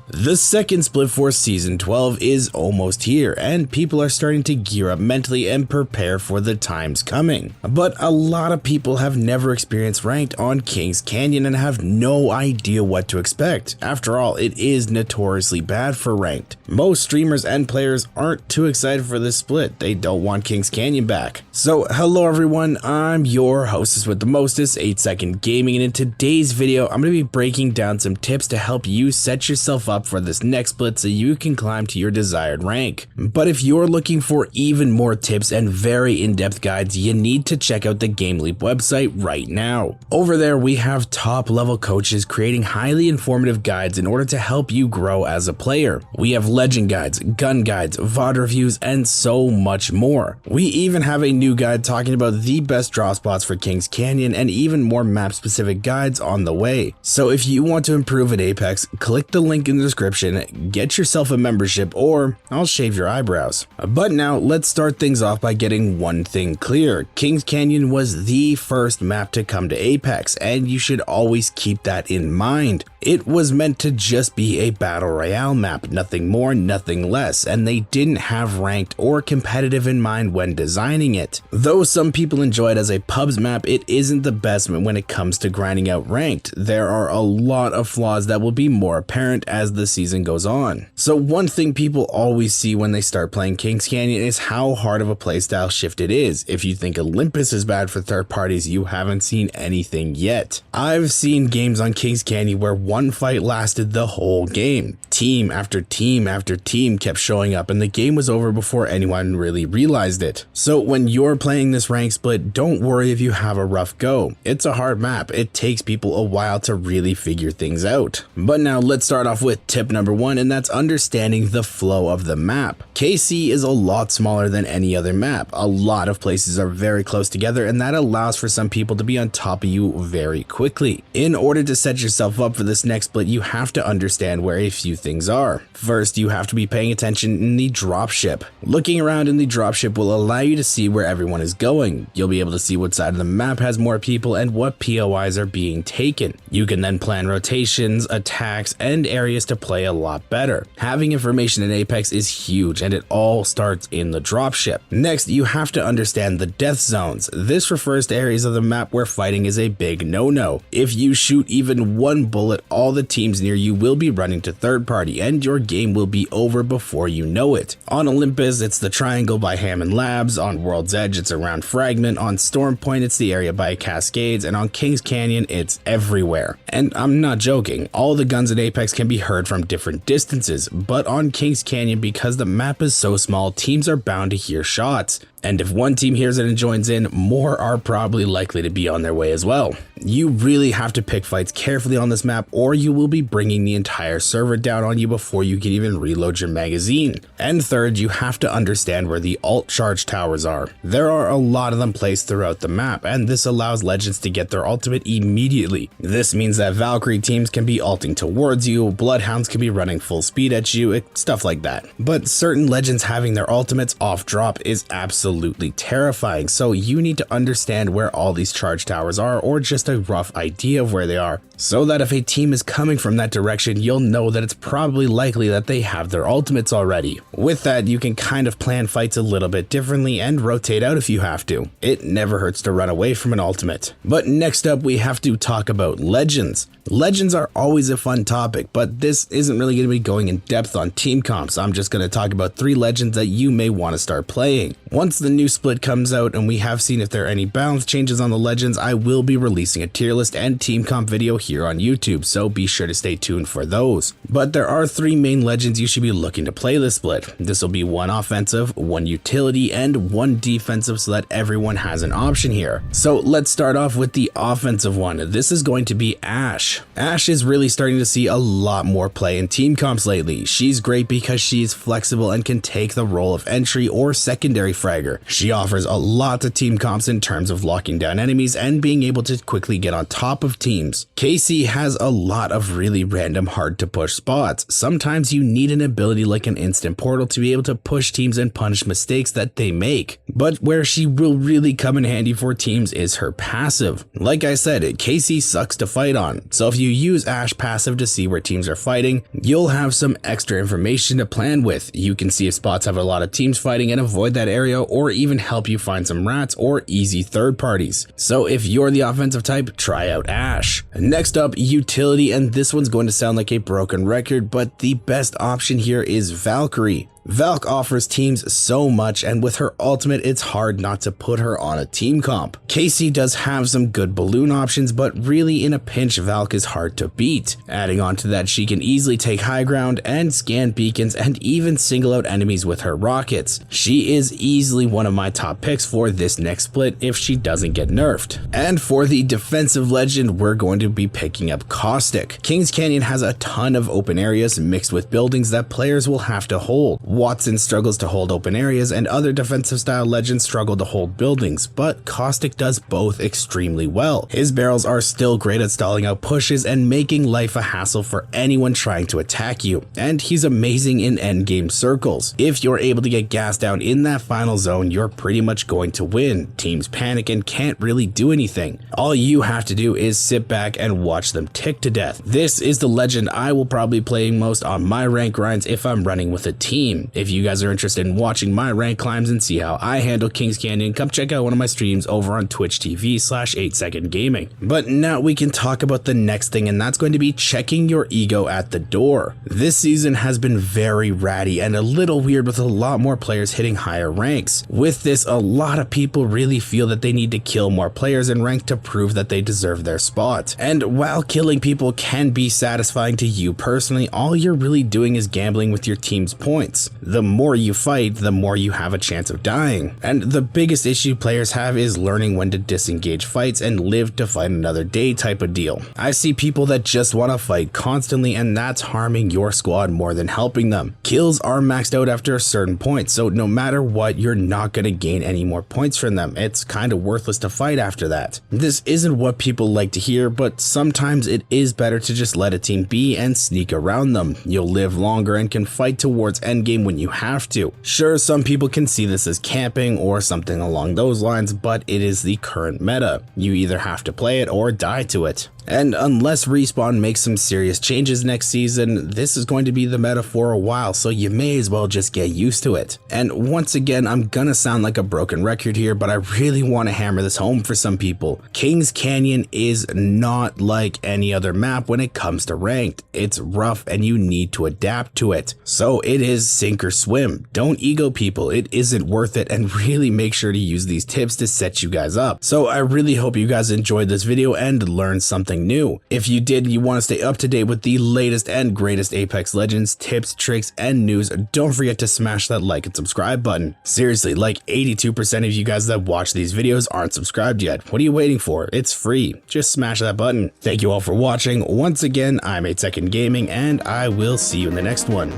The second Split Force Season 12 is almost here, and people are starting to gear up mentally and prepare for the times coming. But a lot of people have never experienced Ranked on Kings Canyon and have no idea what to expect. After all, it is notoriously bad for Ranked. Most streamers and players aren't too excited for this split. They don't want Kings Canyon back. So hello everyone, I'm your hostess with the mostest, 8 Second Gaming, and in today's video I'm going to be breaking down some tips to help you set yourself up for this next split so you can climb to your desired rank. But if you're looking for even more tips and very in-depth guides, you need to check out the GameLeap website right now. Over there we have top level coaches creating highly informative guides in order to help you grow as a player. We have legend guides, gun guides, VOD reviews, and so much more. We even have a new guide talking about the best draw spots for Kings Canyon and even more map specific guides on the way. So if you want to improve at Apex, click the link in the description, get yourself a membership, or I'll shave your eyebrows. But now let's start things off by getting one thing clear. Kings Canyon was the first map to come to Apex, and you should always keep that in mind. It was meant to just be a battle royale map, nothing more, nothing less, and they didn't have ranked or competitive in mind when designing it. Though some people enjoy it as a pubs map, it isn't the best when it comes to grinding out ranked. There are a lot of flaws that will be more apparent as the season goes on. So one thing people always see when they start playing Kings Canyon is how hard of a playstyle shift it is. If you think Olympus is bad for third parties, you haven't seen anything yet. I've seen games on Kings Canyon where one fight lasted the whole game. Team after team after team kept showing up and the game was over before anyone really realized it. So when you're playing this rank split, don't worry if you have a rough go. It's a hard map. It takes people a while to really figure things out. But now let's start off with tip number 1, and that's understanding the flow of the map. KC is a lot smaller than any other map. A lot of places are very close together, and that allows for some people to be on top of you very quickly. In order to set yourself up for this next split, you have to understand where a few things are. First, you have to be paying attention in the dropship. Looking around in the dropship will allow you to see where everyone is going. You'll be able to see what side of the map has more people and what POIs are being taken. You can then plan rotations, attacks, and areas to play a lot better. Having information in Apex is huge, and it all starts in the dropship. Next, you have to understand the death zones. This refers to areas of the map where fighting is a big no-no. If you shoot even one bullet, all the teams near you will be running to third party, and your game will be over before you know it. On Olympus, it's the Triangle by Hammond Labs. On World's Edge, it's around Fragment. On Storm Point, it's the area by Cascades, and on Kings Canyon, it's everywhere. And I'm not joking, all the guns in Apex can be heard from different distances, but on Kings Canyon, because the map is so small, teams are bound to hear shots. And if one team hears it and joins in, more are probably likely to be on their way as well. You really have to pick fights carefully on this map, or you will be bringing the entire server down on you before you can even reload your magazine. And third, you have to understand where the alt charge towers are. There are a lot of them placed throughout the map, and this allows legends to get their ultimate immediately. This means that Valkyrie teams can be ulting towards you, Bloodhounds can be running full speed at you, stuff like that. But certain legends having their ultimates off drop is absolutely terrifying, so you need to understand where all these charge towers are, or just a rough idea of where they are, so that if a team is coming from that direction, you'll know that it's probably likely that they have their ultimates already. With that, you can kind of plan fights a little bit differently and rotate out if you have to. It never hurts to run away from an ultimate. But next up, we have to talk about legends. Legends are always a fun topic, but this isn't really going to be going in depth on team comps. I'm just going to talk about 3 legends that you may want to start playing. Once the new split comes out and we have seen if there are any balance changes on the legends, I will be releasing a tier list and team comp video here on YouTube, so be sure to stay tuned for those. But there are 3 main legends you should be looking to play this split. This will be 1 offensive, 1 utility, and 1 defensive so that everyone has an option here. So let's start off with the offensive one. This is going to be Ashe. Ashe is really starting to see a lot more play in team comps lately. She's great because she is flexible and can take the role of entry or secondary fragger. trigger. She offers a lot to team comps in terms of locking down enemies and being able to quickly get on top of teams. Casey has a lot of really random hard to push spots. Sometimes you need an ability like an instant portal to be able to push teams and punish mistakes that they make. But where she will really come in handy for teams is her passive. Like I said, Casey sucks to fight on, so if you use Ashe passive to see where teams are fighting, you'll have some extra information to plan with. You can see if spots have a lot of teams fighting and avoid that area, or even help you find some rats or easy third parties. So if you're the offensive type, try out Ashe. Next up, utility, and this one's going to sound like a broken record, but the best option here is Valkyrie. Valk offers teams so much, and with her ultimate, it's hard not to put her on a team comp. Casey does have some good balloon options, but really in a pinch, Valk is hard to beat. Adding on to that, she can easily take high ground and scan beacons and even single out enemies with her rockets. She is easily one of my top picks for this next split if she doesn't get nerfed. And for the defensive legend, we're going to be picking up Caustic. Kings Canyon has a ton of open areas mixed with buildings that players will have to hold. Watson struggles to hold open areas, and other defensive style legends struggle to hold buildings, but Caustic does both extremely well. His barrels are still great at stalling out pushes and making life a hassle for anyone trying to attack you, and he's amazing in endgame circles. If you're able to get gas down in that final zone, you're pretty much going to win. Teams panic and can't really do anything. All you have to do is sit back and watch them tick to death. This is the legend I will probably play most on my rank grinds if I'm running with a team. If you guys are interested in watching my rank climbs and see how I handle Kings Canyon, come check out one of my streams over on Twitch TV/8second gaming. But now we can talk about the next thing, and that's going to be checking your ego at the door. This season has been very ratty and a little weird, with a lot more players hitting higher ranks. With this, a lot of people really feel that they need to kill more players in rank to prove that they deserve their spot. And while killing people can be satisfying to you personally, all you're really doing is gambling with your team's points. The more you fight, the more you have a chance of dying. And the biggest issue players have is learning when to disengage fights and live to fight another day type of deal. I see people that just want to fight constantly, and that's harming your squad more than helping them. Kills are maxed out after a certain point, so no matter what, you're not going to gain any more points from them. It's kind of worthless to fight after that. This isn't what people like to hear, but sometimes it is better to just let a team be and sneak around them. You'll live longer and can fight towards endgame when you have to. Sure, some people can see this as camping or something along those lines, but it is the current meta. You either have to play it or die to it. And unless Respawn makes some serious changes next season, this is going to be the meta for a while, so you may as well just get used to it. And once again, I'm gonna sound like a broken record here, but I really want to hammer this home for some people. Kings Canyon is not like any other map when it comes to ranked. It's rough and you need to adapt to it. So it is sink or swim. Don't ego people, it isn't worth it, and really make sure to use these tips to set you guys up. So I really hope you guys enjoyed this video and learned something new. If you did and you want to stay up to date with the latest and greatest Apex Legends tips, tricks, and news, don't forget to smash that like and subscribe button. Seriously, like 82% of you guys that watch these videos aren't subscribed yet. What are you waiting for? It's free. Just smash that button. Thank you all for watching. Once again, I'm 8second Gaming, and I will see you in the next one.